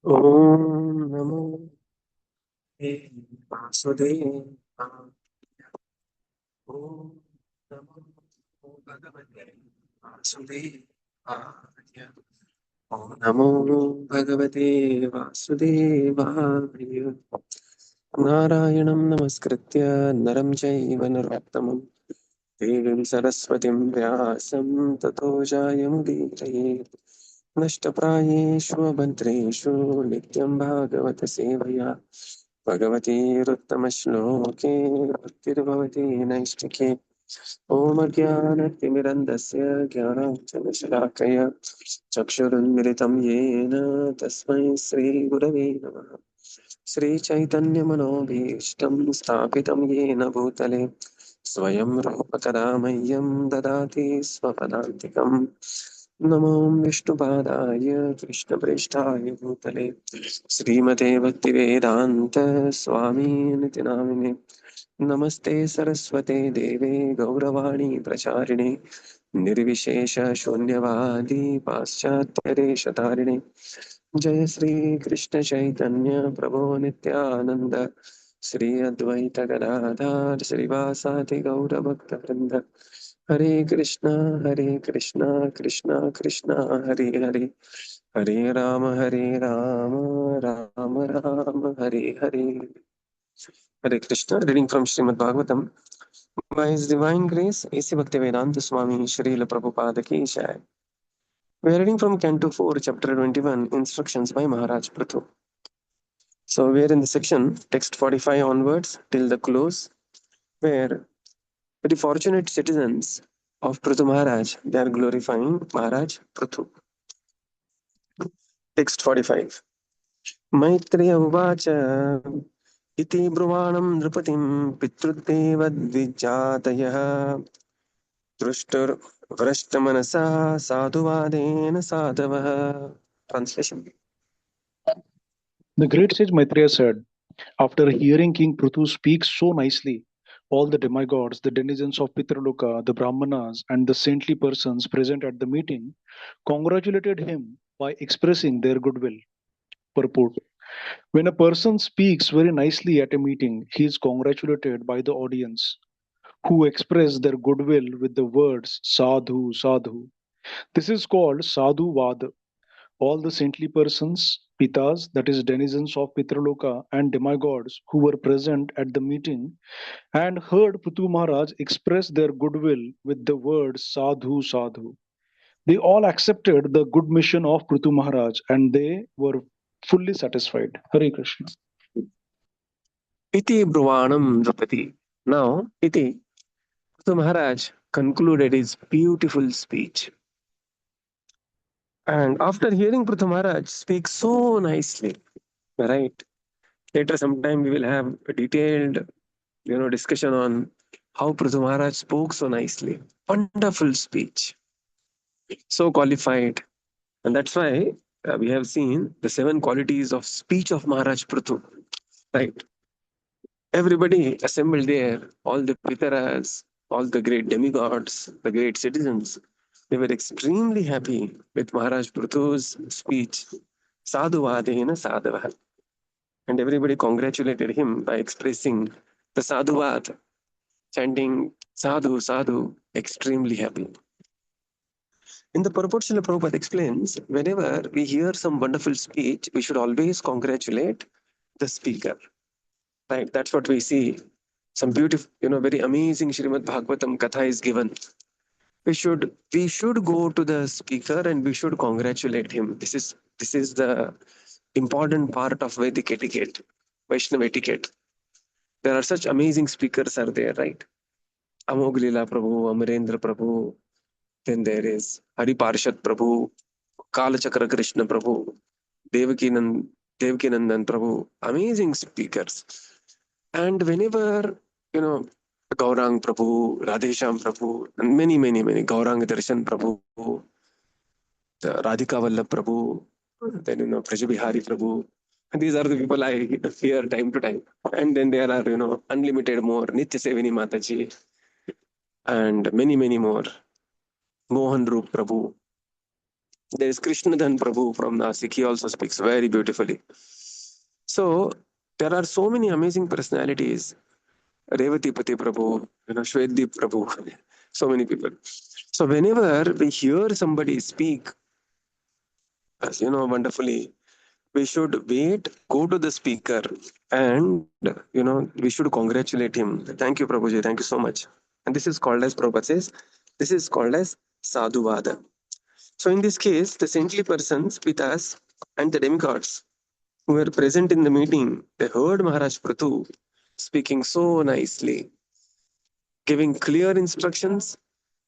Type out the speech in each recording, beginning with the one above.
Om Namo Vasudevaya. Om Namo Bhagavate Vasudevaya. Om Namo Bhagavate Vasudevaya. Narayanam Namaskritya Naram Chaiva Narottamam Devim Saraswatim Vyasam Tato Jayamudiraye नष्टप्रायेषु भद्रेषु नित्यं भागवत सेवया भगवतीरुत्तमश्लोके भक्तिर्भवति नैष्टिके ॐ अज्ञानतिमिरन्धस्य ज्ञानाञ्जनशलाकया चक्षुरुन्मिलितं येन तस्मै श्रीगुरवे नमः श्रीचैतन्यमनोभीष्टं स्थापितं येन भूतले स्वयं रूपकदा मह्यं ददाति स्वपदान्तिकम् नमो विष्णुपादाय कृष्णप्रेष्ठाय भूतले श्रीमते भक्तिवेदान्त स्वामीनिति नामिने नमस्ते सरस्वते देवे गौरवाणी प्रचारिणे निर्विशेष शून्यवादी पाश्चात्यदेशतारिणे जय श्री कृष्ण चैतन्य प्रभो नित्यानंद श्री अद्वैत गदाधर श्रीवासादि गौरभक्तवृंद Hare Krishna Krishna Krishna Hare Hare Hare Rama Rama Rama Hare Hare Hare Krishna reading from Srimad Bhagavatam by his divine grace A.C. Bhaktivedanta Swami Srila Prabhupada ki jai. We are reading from Canto 4, Chapter 21, Instructions by Maharaj Prithu. So we are in the section, text 45 onwards, till the close, where very fortunate citizens of Prithu Maharaj, they are glorifying Maharaj Prithu. Text 45. Maitreya uvacha iti bruvāṇam nrupatim pitrudeva dvijātayah drushtur vrashtamanasa sadhuvādena sadhavah. Translation. The great sage Maitreya said, after hearing King Prithu speak so nicely, all the demigods, the denizens of Pitraloka, the Brahmanas, and the saintly persons present at the meeting congratulated him by expressing their goodwill. Purport. When a person speaks very nicely at a meeting, he is congratulated by the audience, who express their goodwill with the words sadhu, sadhu. This is called sadhu vad. All the saintly persons, pitas, that is denizens of Pitraloka, and demigods who were present at the meeting and heard Prithu Maharaj express their goodwill with the words sadhu, sadhu. They all accepted the good mission of Prithu Maharaj and they were fully satisfied. Hare Krishna. Iti Brahmanam Drupadi. Now, Iti, Prithu Maharaj concluded his beautiful speech. And after hearing Prithu Maharaj speak so nicely, right? Later, sometime we will have a detailed, discussion on how Prithu Maharaj spoke so nicely. Wonderful speech, so qualified, and that's why we have seen the 7 qualities of speech of Maharaj Prithu. Right? Everybody assembled there, all the Pitaras, all the great demigods, the great citizens, they were extremely happy with Maharaj Prithu's speech, Sadhuvadena Sadhava. And everybody congratulated him by expressing the Sadhuvad, chanting Sadhu, Sadhu, extremely happy. In the purport, Srila Prabhupada explains, whenever we hear some wonderful speech, we should always congratulate the speaker. Right? That's what we see. Some beautiful, very amazing Srimad Bhagavatam Katha is given. We should go to the speaker and we should congratulate him. This is the important part of Vedic etiquette, Vaishnava etiquette. There are such amazing speakers are there, right? Amoglila Prabhu, Amarendra Prabhu, then there is Hari Parshad Prabhu, Kalachakra Krishna Prabhu, Devakinandan Prabhu, amazing speakers. And whenever, Gaurang Prabhu, Radhesham Prabhu, and many, Gaurang Darshan Prabhu, the Radhika Vallabh Prabhu, then, Prajabihari Prabhu. And these are the people I hear time to time. And then there are, unlimited more, Nitya Sevini Mataji, and many, more. Mohan Roop Prabhu. There is Krishnadhan Prabhu from Nasik. He also speaks very beautifully. So there are so many amazing personalities. Revati Pati Prabhu, Shweddeep Prabhu, so many people. So whenever we hear somebody speak, wonderfully, we should wait, go to the speaker, and we should congratulate him. Thank you, Prabhuji. Thank you so much. And this is called as Prabhupada says, this is called as sadhuvada. So in this case, the saintly persons with us and the demigods who were present in the meeting, they heard Maharaj Prathu speaking so nicely, giving clear instructions,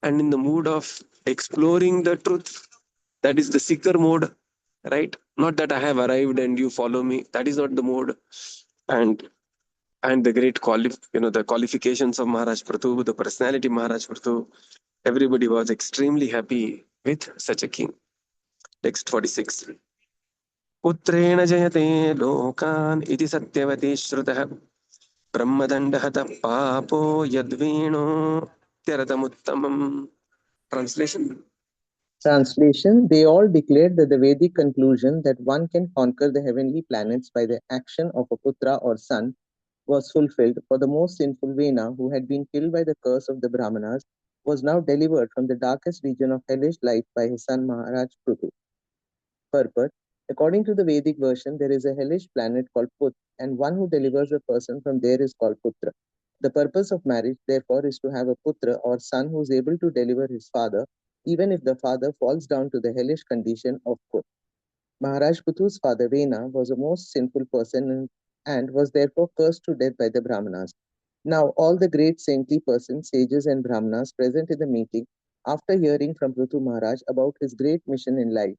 and in the mood of exploring the truth. That is the seeker mode, right? Not that I have arrived and you follow me. That is not the mode. And the great the qualifications of Maharaj Prathu, the personality of Maharaj Prathu, everybody was extremely happy with such a king. Text 46. पुत्रेण जयते लोकान् इति सत्यवती श्रुतः ब्रह्मदण्डहतः पापो यद्वेणो त्यरतमुत्तमम्. Translation. Translation: They all declared that the Vedic conclusion that one can conquer the heavenly planets by the action of a putra or son was fulfilled, for the most sinful Vena, who had been killed by the curse of the Brahmanas, was now delivered from the darkest region of hellish life by his son Maharaj Prithu. Purport: According to the Vedic version, there is a hellish planet called Put, and one who delivers a person from there is called Putra. The purpose of marriage, therefore, is to have a Putra or son who is able to deliver his father, even if the father falls down to the hellish condition of Put. Maharaj Puthu's father Vena was a most sinful person and was therefore cursed to death by the Brahmanas. Now, all the great saintly persons, sages, and Brahmanas present in the meeting, after hearing from Prithu Maharaj about his great mission in life,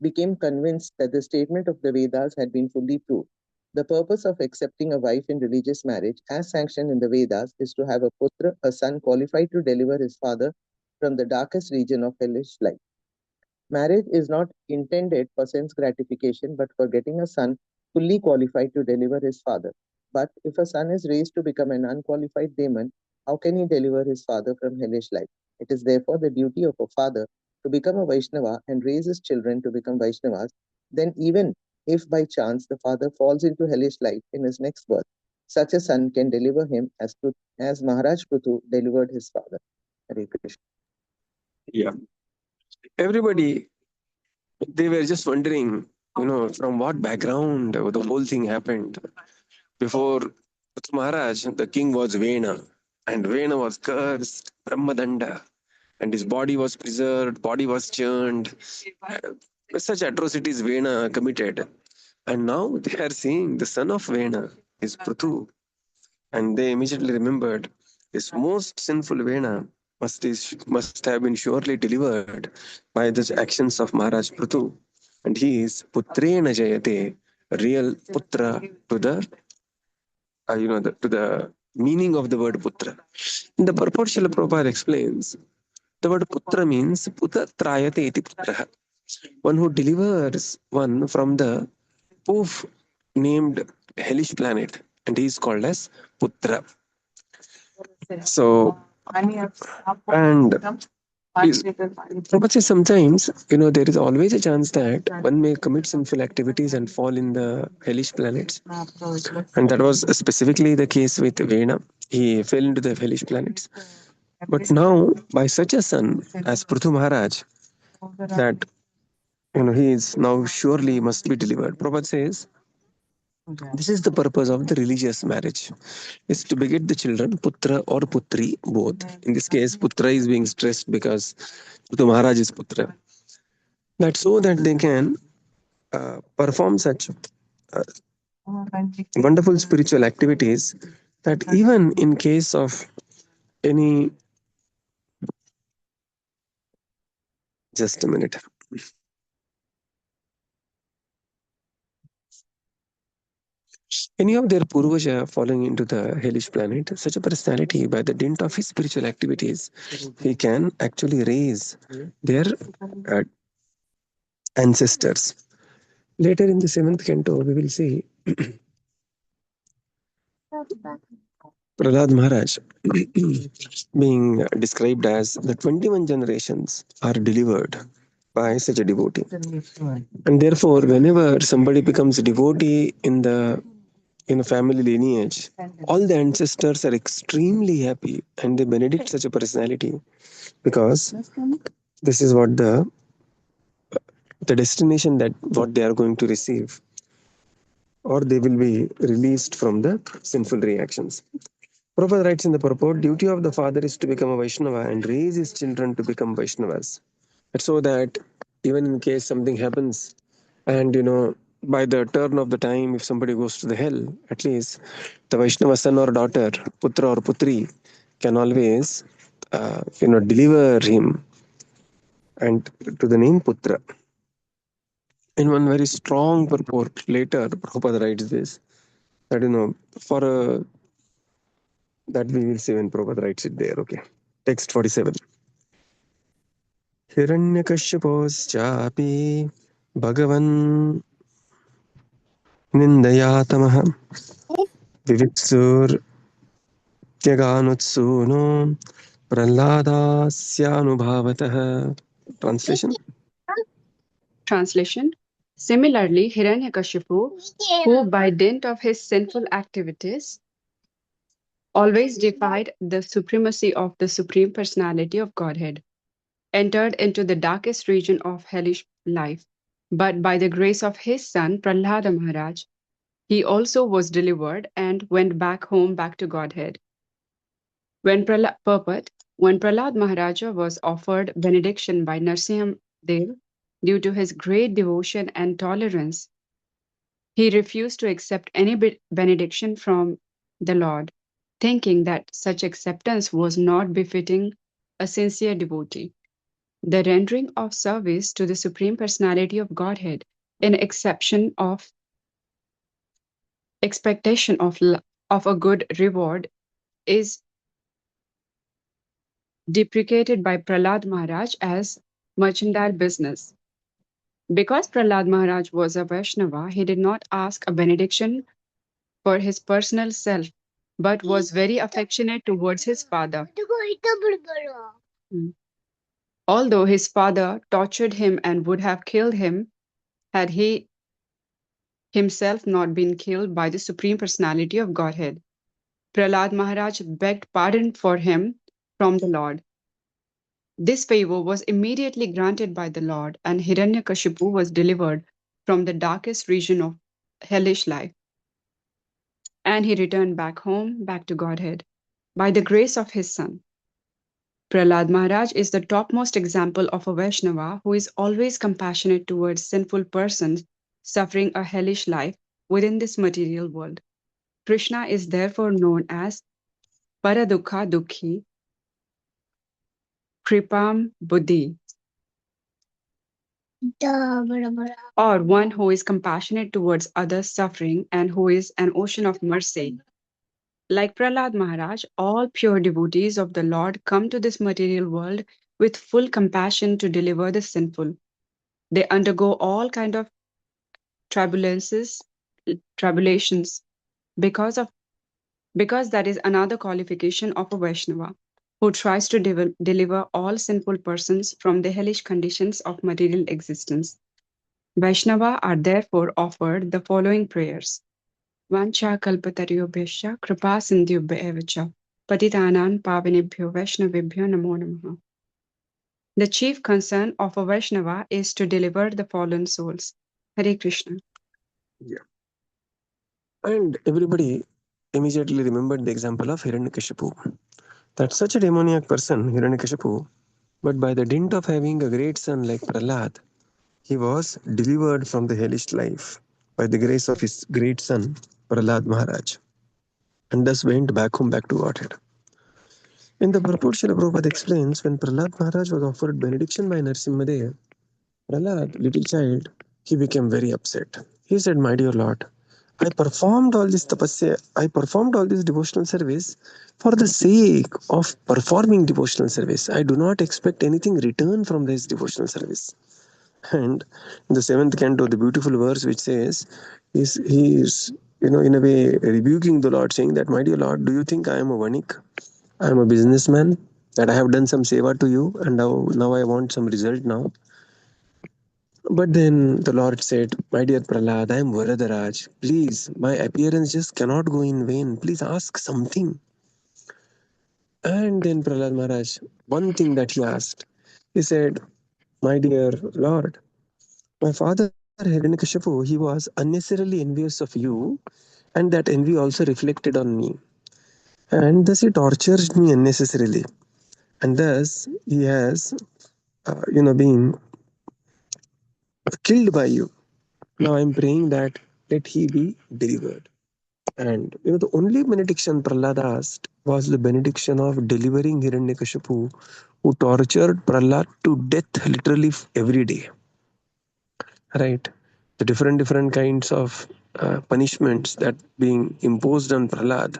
became convinced that the statement of the Vedas had been fully proved. The purpose of accepting a wife in religious marriage, as sanctioned in the Vedas, is to have a putra, a son qualified to deliver his father from the darkest region of hellish life. Marriage is not intended for sense gratification, but for getting a son fully qualified to deliver his father. But if a son is raised to become an unqualified demon, how can he deliver his father from hellish life? It is therefore the duty of a father to become a Vaishnava and raise his children to become Vaishnavas. Then, even if by chance the father falls into hellish life in his next birth, such a son can deliver him as Maharaj Prithu delivered his father. Hare Krishna. Yeah. Everybody, they were just wondering, from what background the whole thing happened. Before Maharaj, the king was Vena, and Vena was cursed, Brahmadanda, and his body was preserved, body was churned. Such atrocities Vena committed. And now they are saying the son of Vena is Prithu. And they immediately remembered this most sinful Vena must have been surely delivered by the actions of Maharaj Prithu. And he is Putrena Jayate, real Putra to the to the meaning of the word Putra. In the purport, Srila Prabhupada explains the word Putra means Puta Trayate iti Putraha, one who delivers one from the poof named hellish planet, and he is called as Putra. So, and but sometimes, there is always a chance that one may commit sinful activities and fall in the hellish planets. And that was specifically the case with Vena. He fell into the hellish planets. But now, by such a son as Prithu Maharaj, that he is now surely must be delivered. Prabhupada says, this is the purpose of the religious marriage, is to beget the children, putra or putri, both. In this case, putra is being stressed because Prithu Maharaj is putra. That so that they can perform such wonderful spiritual activities that even in case of any, just a minute. Any of their Purvaja falling into the hellish planet, such a personality, by the dint of his spiritual activities, he can actually raise their uh, ancestors. Later in the 7th canto, we will see Prahlad Maharaj being described as the 21 generations are delivered by such a devotee. And therefore, whenever somebody becomes a devotee in a family lineage, all the ancestors are extremely happy and they benedict such a personality because this is what the destination that what they are going to receive, or they will be released from the sinful reactions. Prabhupada writes in the purport, duty of the father is to become a Vaishnava and raise his children to become Vaishnavas. So that even in case something happens and by the turn of the time, if somebody goes to the hell, at least the Vaishnava son or daughter, putra or putri, can always deliver him and to the name Putra. In one very strong purport later, Prabhupada writes this, that for a that we will see when Prabhupada writes it there. Okay, text 47. Hiranyakashiposchapi Bhagavan Nindayatamaha Vivitsur Tyaganutsuno Praladasyanubhavataha. Translation. Translation. Similarly, Hiranyakashipu, who by dint of his sinful activities always defied the supremacy of the Supreme Personality of Godhead, entered into the darkest region of hellish life. But by the grace of his son, Prahlada Maharaj, he also was delivered and went back home, back to Godhead. When Prahlad Maharaja was offered benediction by Narsimha Dev due to his great devotion and tolerance, he refused to accept any benediction from the Lord, thinking that such acceptance was not befitting a sincere devotee. The rendering of service to the Supreme Personality of Godhead in expectation of a good reward is deprecated by Prahlad Maharaj as mercantile business. Because Prahlad Maharaj was a Vaishnava, he did not ask a benediction for his personal self, but was very affectionate towards his father. Although his father tortured him and would have killed him had he himself not been killed by the Supreme Personality of Godhead, Prahlad Maharaj begged pardon for him from the Lord. This favor was immediately granted by the Lord, and Hiranyakashipu was delivered from the darkest region of hellish life. And he returned back home, back to Godhead, by the grace of his son. Prahlad Maharaj is the topmost example of a Vaishnava who is always compassionate towards sinful persons suffering a hellish life within this material world. Krishna is therefore known as Paradukha Dukhi, Kripam Buddhi, or one who is compassionate towards others' suffering and who is an ocean of mercy. Like Prahlad Maharaj, all pure devotees of the Lord come to this material world with full compassion to deliver the sinful. They undergo all kind of tribulations because that is another qualification of a Vaishnava who tries to deliver all sinful persons from the hellish conditions of material existence. Vaishnava are therefore offered the following prayers. Vancha kalpatariyobhyascha kripa sindhyubhya eva cha patitanam pavanebhyo vaishnavebhyo namo namaha. The chief concern of a Vaishnava is to deliver the fallen souls. Hare Krishna. Yeah. And everybody immediately remembered the example of Hiranyakashipu. That's such a demoniac person, Hiranyakashipu, but by the dint of having a great son like Prahlad, he was delivered from the hellish life by the grace of his great son, Prahlad Maharaj, and thus went back home, back to Godhead. In the purport, Srila Prabhupada explains, when Prahlad Maharaj was offered benediction by Narsimhadev, Prahlad, little child, he became very upset. He said, my dear Lord, I performed all this tapasya, I performed all this devotional service for the sake of performing devotional service. I do not expect anything return from this devotional service. And in the seventh canto, the beautiful verse which says, he is, in a way rebuking the Lord, saying that, my dear Lord, do you think I am a vanik? I am a businessman, that I have done some seva to you and now I want some result now. But then the Lord said, "My dear Prahlad, I am Varadaraj. Please, my appearance just cannot go in vain. Please ask something." And then Prahlad Maharaj, one thing that he asked, he said, "My dear Lord, my father Hiranyakashipu, he was unnecessarily envious of you, and that envy also reflected on me. And thus he tortured me unnecessarily. And thus he has, been killed by you. Now I'm praying that let he be delivered." And the only benediction Prahlad asked was the benediction of delivering Hiranyakashipu, who tortured Prahlad to death literally every day. Right? The different kinds of punishments that being imposed on Prahlad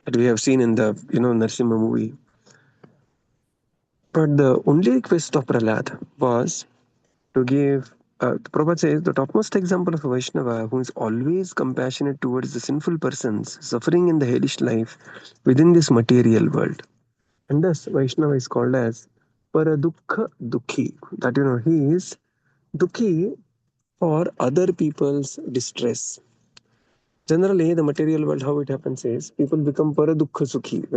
that we have seen in the Narsimha movie. But the only request of Prahlad was to give. The Prabhupada says the topmost example of a Vaishnava who is always compassionate towards the sinful persons suffering in the hellish life within this material world. And thus Vaishnava is called as Paradukha Dukhi. That he is Dukhi for other people's distress. Generally, the material world, how it happens is people become Paradukha Sukhi.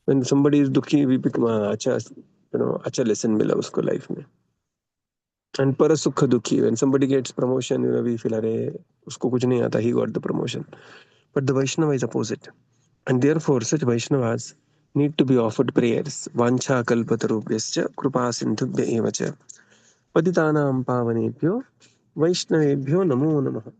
When somebody is Dukhi, we become acha lesson mila usko life mein. And Parasukha Dukhi, when somebody gets promotion, we feel, Are, usko kuch nahi aata, he got the promotion. But the Vaishnava is opposite. And therefore, such Vaishnavas need to be offered prayers. Vancha kalpatarubhyascha kripa sindhubhya evacha. Patitanam pavanebhyo Vaishnavebhyo namo namaha.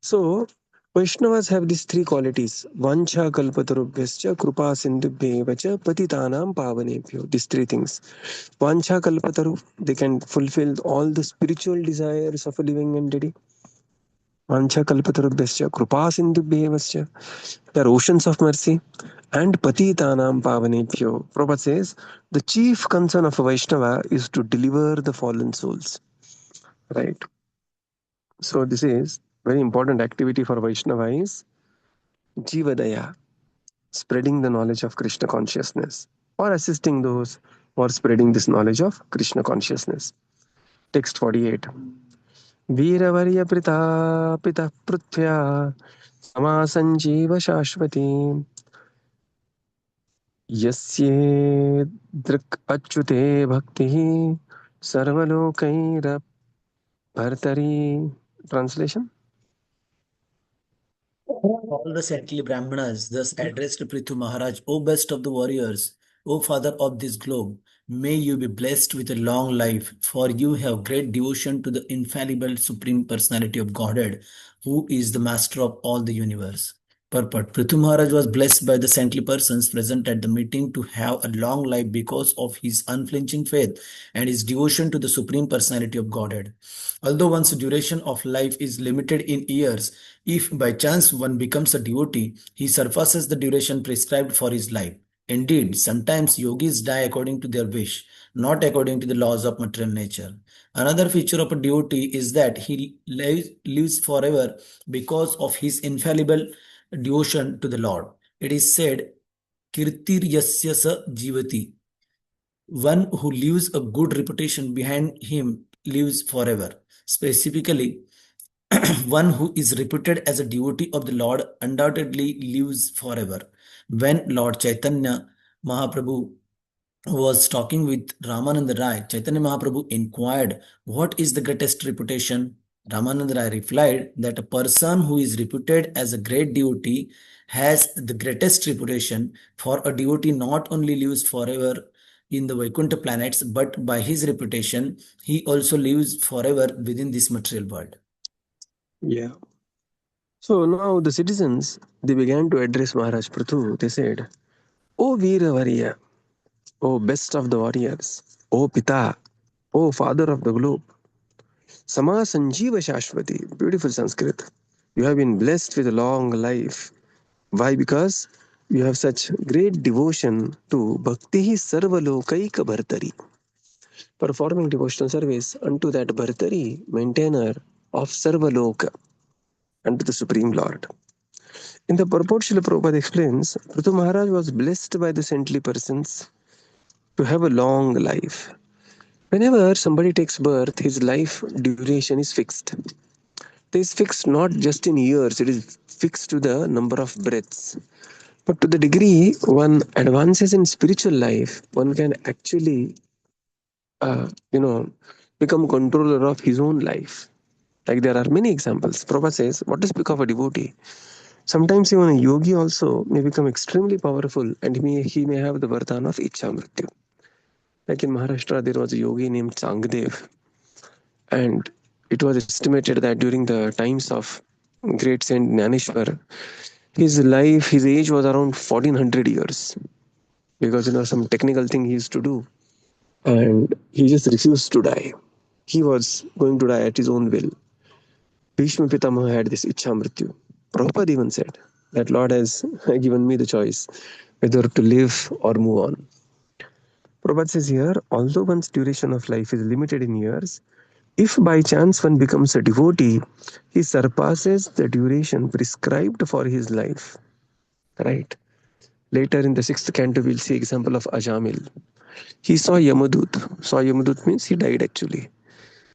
So, Vaishnavas have these three qualities. Vancha kalpatarubhyascha kripa sindhubhya evacha patitanam pavanebhyo. These three things. Vancha kalpataru, they can fulfill all the spiritual desires of a living entity. Vancha kalpatarubhyascha kripa sindhubhya evacha. They are oceans of mercy. And patitanam pavanebhyo. Prabhupada says, the chief concern of a Vaishnava is to deliver the fallen souls. Right? So this is very important activity for Vaishnava is Jivadaya, spreading the knowledge of Krishna consciousness or assisting those who are spreading this knowledge of Krishna consciousness. Text 48. Veeravarya prita pita pruthya samasanjeeva shashvati yasye drik achyute bhakti sarvalokaira bhartari. Translation? All the saintly Brahmanas thus addressed Prithu Maharaj, O best of the warriors, O father of this globe, may you be blessed with a long life, for you have great devotion to the infallible Supreme Personality of Godhead, who is the master of all the universe. Purport. Prithu Maharaj was blessed by the saintly persons present at the meeting to have a long life because of his unflinching faith and his devotion to the Supreme Personality of Godhead. Although one's duration of life is limited in years, if by chance one becomes a devotee, he surpasses the duration prescribed for his life. Indeed, sometimes yogis die according to their wish, not according to the laws of material nature. Another feature of a devotee is that he lives forever because of his infallible devotion to the Lord. It is said, Kirtir yasya sa jivati. One who leaves a good reputation behind him lives forever. Specifically, one who is reputed as a devotee of the Lord undoubtedly lives forever. When Lord Chaitanya Mahaprabhu was talking with Ramananda Rai, Chaitanya Mahaprabhu inquired, "What is the greatest reputation?" Ramananda Rai replied that a person who is reputed as a great devotee has the greatest reputation, for a devotee not only lives forever in the Vaikuntha planets, but by his reputation, he also lives forever within this material world. Yeah. So now the citizens, they began to address Maharaj Prithu. They said, "O Veeravarya, O best of the warriors, O Pita, O father of the globe, Sama Sanjeeva Shashvati." Beautiful Sanskrit. You have been blessed with a long life. Why? Because you have such great devotion to Bhakti Sarvalokaika Bhartari, performing devotional service unto that Bhartari, maintainer of Sarvaloka, unto the Supreme Lord. In the purport, Srila Prabhupada explains, Prithu Maharaj was blessed by the saintly persons to have a long life. Whenever somebody takes birth, his life duration is fixed. It is fixed not just in years, it is fixed to the number of breaths. But to the degree one advances in spiritual life, one can actually, uh, you know, become controller of his own life. Like there are many examples. Prabhupada says, what to speak of a devotee? Sometimes even a yogi also may become extremely powerful and he may have the vardhan of Ichamrityu. Like in Maharashtra, there was a yogi named Changdev. And it was estimated that during the times of great Saint Jnaneshwar, his age was around 1400 years. Because, some technical thing he used to do. And he just refused to die. He was going to die at his own will. Bhishma Pitamaha had this Ichamrityu. Prabhupada even said that Lord has given me the choice whether to live or move on. Prabhupada says here, although one's duration of life is limited in years, if by chance one becomes a devotee, he surpasses the duration prescribed for his life. Right? Later in the 6th canto, we'll see example of Ajamil. He saw Yamadut. Saw Yamadut means he died actually.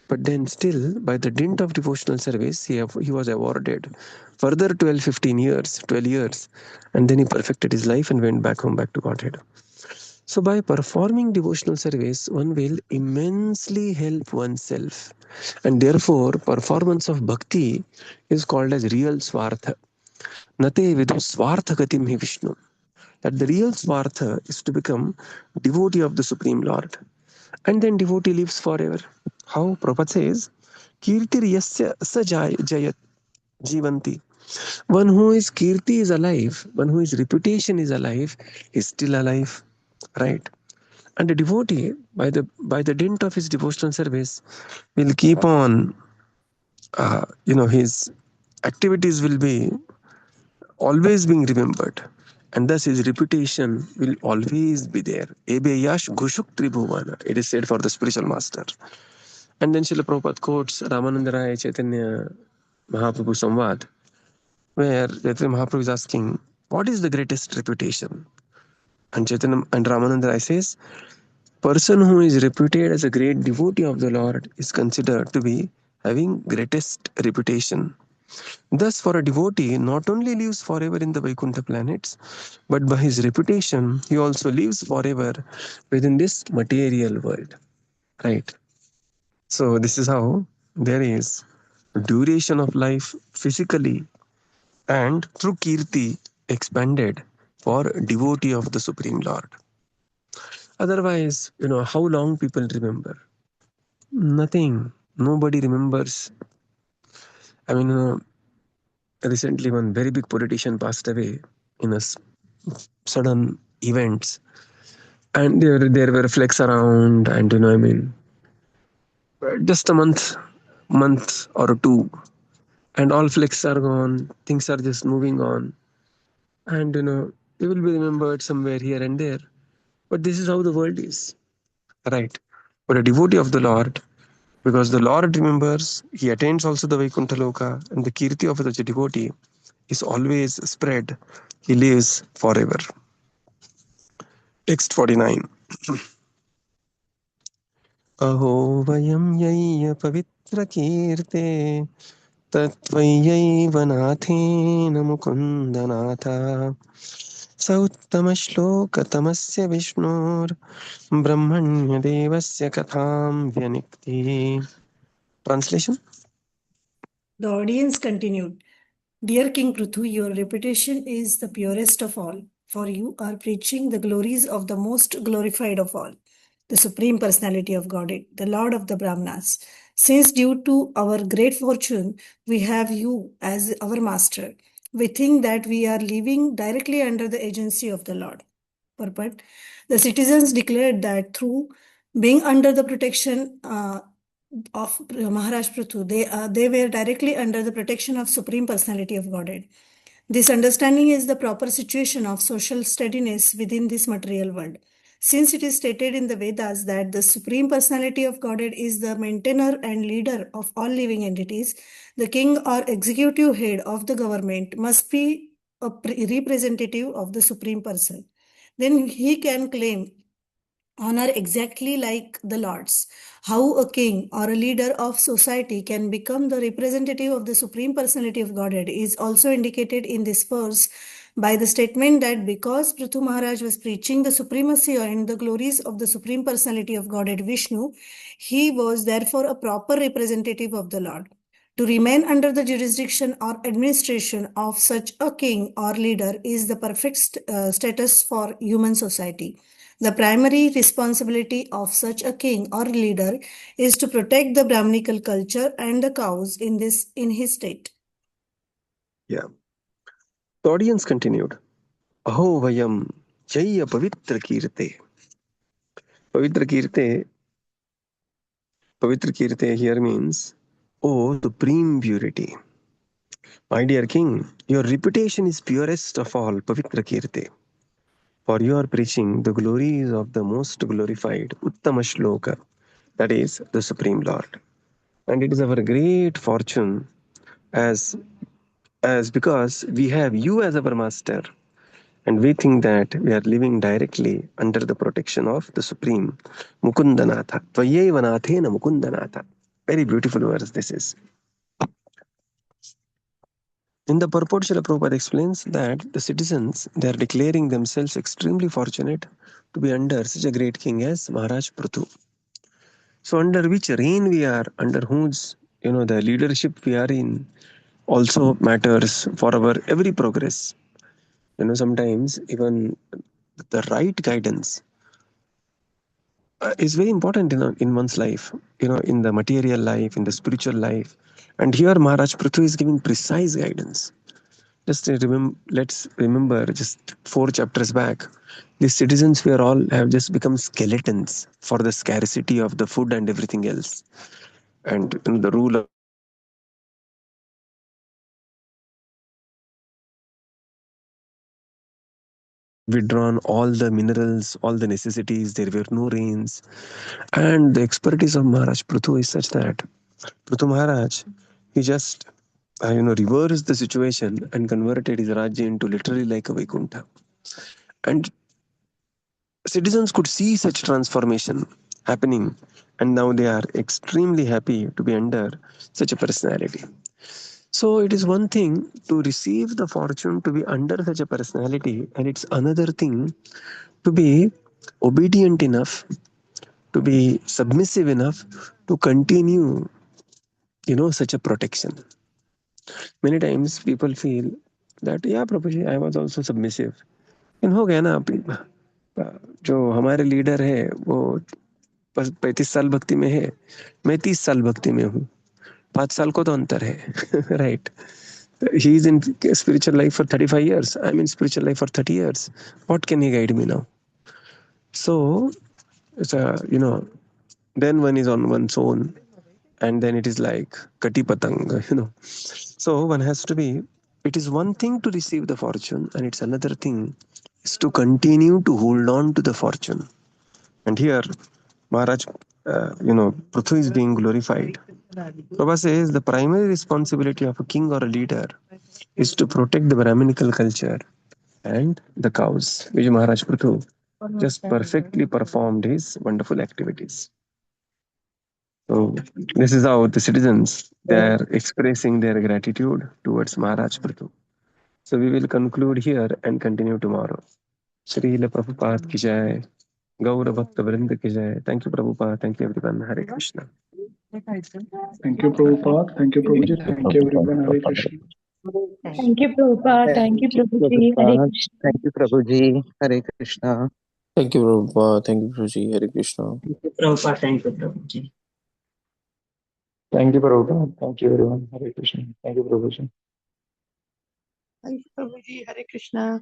But then still, by the dint of devotional service, he was awarded further 12 years. And then he perfected his life and went back home, back to Godhead. So by performing devotional service, one will immensely help oneself. And therefore, performance of bhakti is called as real swartha. Nate vidu swartha gatim hi Vishnu. That the real swartha is to become devotee of the Supreme Lord. And then devotee lives forever. How? Prabhupada says, Kirtir yasya sa jayat jivanti. One who is kirti is alive, one who is reputation is alive, is still alive. Right? And a devotee, by the dint of his devotional service, will keep on, his activities will be always being remembered. And thus his reputation will always be there. Ebe yash gushuk tribhuvana, it is said for the spiritual master. And then Srila Prabhupada quotes Ramananda Raya Chaitanya Mahaprabhu Samvad, where Chaitanya Mahaprabhu is asking, what is the greatest reputation? And Ramananda Raya says, person who is reputed as a great devotee of the Lord is considered to be having greatest reputation. Thus, for a devotee, not only lives forever in the Vaikuntha planets, but by his reputation, he also lives forever within this material world. Right? So, this is how there is duration of life physically and through Kirti expanded for devotee of the Supreme Lord. Otherwise, how long people remember? Nothing. Nobody remembers. I mean, recently one very big politician passed away in a sudden events, and there were flecks around, and just a month or two, and all flecks are gone. Things are just moving on, and they will be remembered somewhere here and there. But this is how the world is, right? But a devotee of the Lord, because the Lord remembers, he attains also the Vaikuntha Loka, and the Kirti of the devotee is always spread. He lives forever. Text 49. Aho vayam yaya pavitra kirte tatvayaiva nathena mukundanatha sauttama shloka tamasya vishnur brahmanya devasya katham vyanikti. Translation? The audience continued. Dear King Prithu, your reputation is the purest of all, for you are preaching the glories of the most glorified of all, the Supreme Personality of Godhead, the Lord of the Brahmanas. Since due to our great fortune, we have you as our master, we think that we are living directly under the agency of the Lord. Purport. The citizens declared that through being under the protection of Maharaj Prithu, they were directly under the protection of Supreme Personality of Godhead. This understanding is the proper situation of social steadiness within this material world. Since it is stated in the Vedas that the Supreme Personality of Godhead is the maintainer and leader of all living entities, the king or executive head of the government must be a representative of the Supreme Person. Then he can claim honor exactly like the Lord's. How a king or a leader of society can become the representative of the Supreme Personality of Godhead is also indicated in this verse by the statement that because Prithu Maharaj was preaching the supremacy and the glories of the Supreme Personality of Godhead Vishnu, he was therefore a proper representative of the Lord. To remain under the jurisdiction or administration of such a king or leader is the perfect status for human society. The primary responsibility of such a king or leader is to protect the Brahminical culture and the cows in his state. Yeah. The audience continued. Aho vayam jaya pavitra kirte. Pavitra kirte here means, oh, supreme purity. My dear king, your reputation is purest of all, pavitra kirte. For you are preaching the glories of the most glorified Uttama Shloka, that is, the Supreme Lord. And it is our great fortune as because we have you as our master, and we think that we are living directly under the protection of the Supreme Mukundanatha. Tvayeva nathena Mukundanatha. Very beautiful verse this is. In the purport, Srila Prabhupada explains that the citizens, they are declaring themselves extremely fortunate to be under such a great king as Maharaj Prithu. So under which reign we are, under whose, the leadership we are in also matters for our every progress. Sometimes even the right guidance is very important in one's life, in the material life, in the spiritual life. And here Maharaj Prithu is giving precise guidance. Let's remember just 4 chapters back, these citizens were all have just become skeletons for the scarcity of the food and everything else. And the rule of withdrawn all the minerals, all the necessities, there were no rains. And the expertise of Maharaj Prithu is such that Prithu Maharaj, he just reversed the situation and converted his Rajya into literally like a Vaikuntha. And citizens could see such transformation happening, and now they are extremely happy to be under such a personality. So it is one thing to receive the fortune to be under such a personality, and it's another thing to be obedient enough, to be submissive enough to continue, such a protection. Many times people feel that, yeah, Prabhuji, I was also submissive. हो गया ना, जो हमारे leader है वो 35 साल भक्ति में है, मैं 30 साल भक्ति में हूँ, 5 साल को तो अंतर है, right? He is in spiritual life for 35 years. I'm in spiritual life for 30 years. What can he guide me now? So, it's then one is on one's own, and then it is like kati patang, So one has to be, it is one thing to receive the fortune, and it's another thing is to continue to hold on to the fortune. And here, Maharaj, Prithu is being glorified. Prabhupada says the primary responsibility of a king or a leader is to protect the Brahminical culture and the cows, which Maharaj Prithu just perfectly performed his wonderful activities. So this is how the citizens, they are expressing their gratitude towards Maharaj Prithu. So we will conclude here and continue tomorrow. Srila Prabhupada ki jai. Gaura Bhakta Vrinda ki jai. Thank you, Prabhupada. Thank you, everyone. Hare Krishna. Thank you, Prabhupada. Thank you, Prabhuji. Thank you, everyone. Hare Krishna. Thank you, Prabhupada. Thank you, Prabhuji. Hare Krishna. Thank you, Prabhuji. Hare Krishna. Thank you, Prabhupada. Thank you, Prabhuji. Hare Krishna. Thank you, Prabhupada. Thank you, Prabhuji. Thank you, Prabhupada. Thank you, everyone. Hare Krishna. Thank you, Prabhuji. Thank you, Prabhuji. Hare Krishna.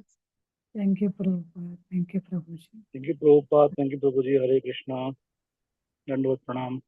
Thank you, Prabhupada. Thank you, Prabhuji. Thank you, Prabhupada. Thank you, Prabhuji. Hare Krishna. Dandavat Pranam.